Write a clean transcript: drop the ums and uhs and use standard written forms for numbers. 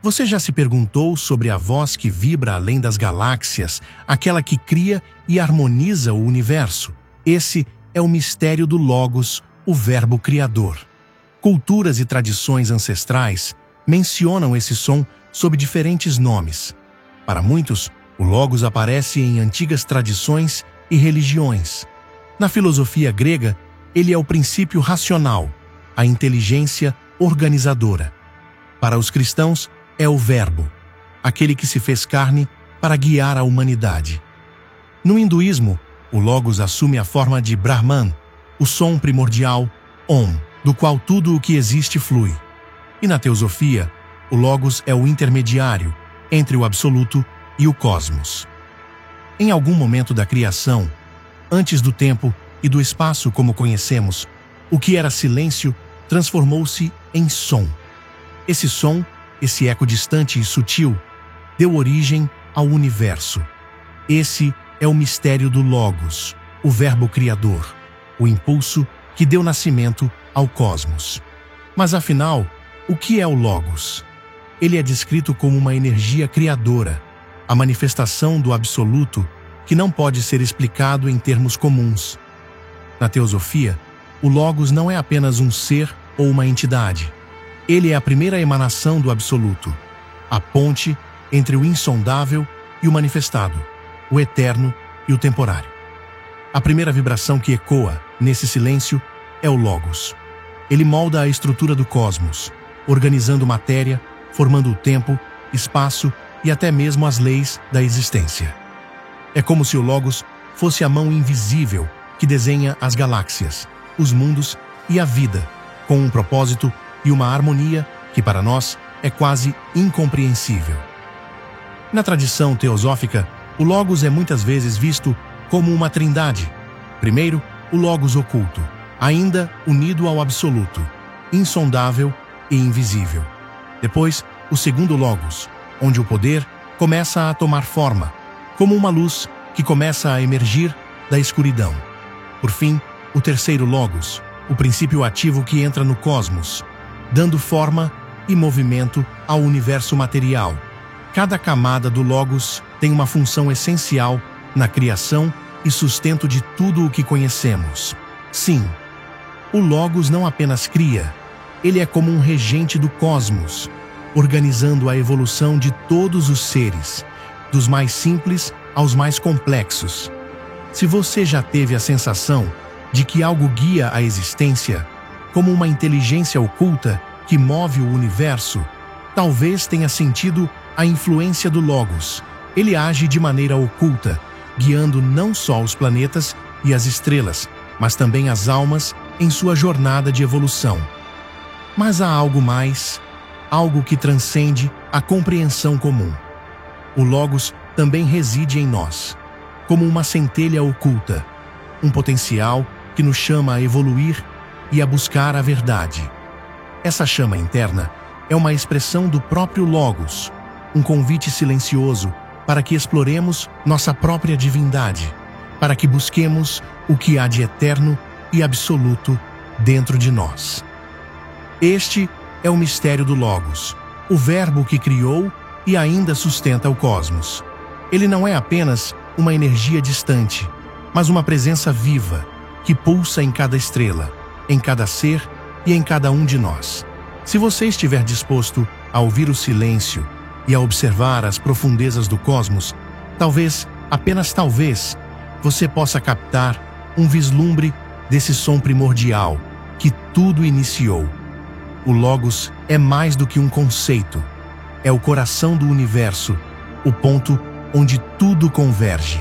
Você já se perguntou sobre a voz que vibra além das galáxias, aquela que cria e harmoniza o universo? Esse é o mistério do Logos, o Verbo Criador. Culturas e tradições ancestrais mencionam esse som sob diferentes nomes. Para muitos, o Logos aparece em antigas tradições e religiões. Na filosofia grega, ele é o princípio racional, a inteligência organizadora. Para os cristãos, é o Verbo, aquele que se fez carne para guiar a humanidade. No hinduísmo, o Logos assume a forma de Brahman, o som primordial, Om, do qual tudo o que existe flui. E na teosofia, o Logos é o intermediário entre o absoluto e o cosmos. Em algum momento da criação, antes do tempo e do espaço como conhecemos, o que era silêncio transformou-se em som. Esse som, esse eco distante e sutil, deu origem ao universo. Esse é o mistério do Logos, o Verbo Criador, o impulso que deu nascimento ao cosmos. Mas afinal, o que é o Logos? Ele é descrito como uma energia criadora, a manifestação do absoluto que não pode ser explicado em termos comuns. Na teosofia, o Logos não é apenas um ser ou uma entidade. Ele é a primeira emanação do absoluto, a ponte entre o insondável e o manifestado, o eterno e o temporário. A primeira vibração que ecoa nesse silêncio é o Logos. Ele molda a estrutura do cosmos, organizando matéria, formando o tempo, espaço e até mesmo as leis da existência. É como se o Logos fosse a mão invisível que desenha as galáxias, os mundos e a vida, com um propósito e uma harmonia que para nós é quase incompreensível. Na tradição teosófica, o Logos é muitas vezes visto como uma trindade. Primeiro, o Logos oculto, ainda unido ao absoluto, insondável e invisível. Depois, o segundo Logos, onde o poder começa a tomar forma, como uma luz que começa a emergir da escuridão. Por fim, o terceiro Logos, o princípio ativo que entra no cosmos, dando forma e movimento ao universo material. Cada camada do Logos tem uma função essencial na criação e sustento de tudo o que conhecemos. Sim, o Logos não apenas cria, ele é como um regente do cosmos, organizando a evolução de todos os seres, dos mais simples aos mais complexos. Se você já teve a sensação de que algo guia a existência, como uma inteligência oculta que move o universo, talvez tenha sentido a influência do Logos. Ele age de maneira oculta, guiando não só os planetas e as estrelas, mas também as almas em sua jornada de evolução. Mas há algo mais, algo que transcende a compreensão comum. O Logos também reside em nós, como uma centelha oculta, um potencial que nos chama a evoluir e a buscar a verdade. Essa chama interna é uma expressão do próprio Logos, um convite silencioso para que exploremos nossa própria divindade, para que busquemos o que há de eterno e absoluto dentro de nós. Este é o mistério do Logos, o Verbo que criou e ainda sustenta o cosmos. Ele não é apenas uma energia distante, mas uma presença viva que pulsa em cada estrela, em cada ser e em cada um de nós. Se você estiver disposto a ouvir o silêncio e a observar as profundezas do cosmos, talvez, apenas talvez, você possa captar um vislumbre desse som primordial que tudo iniciou. O Logos é mais do que um conceito. É o coração do universo, o ponto onde tudo converge.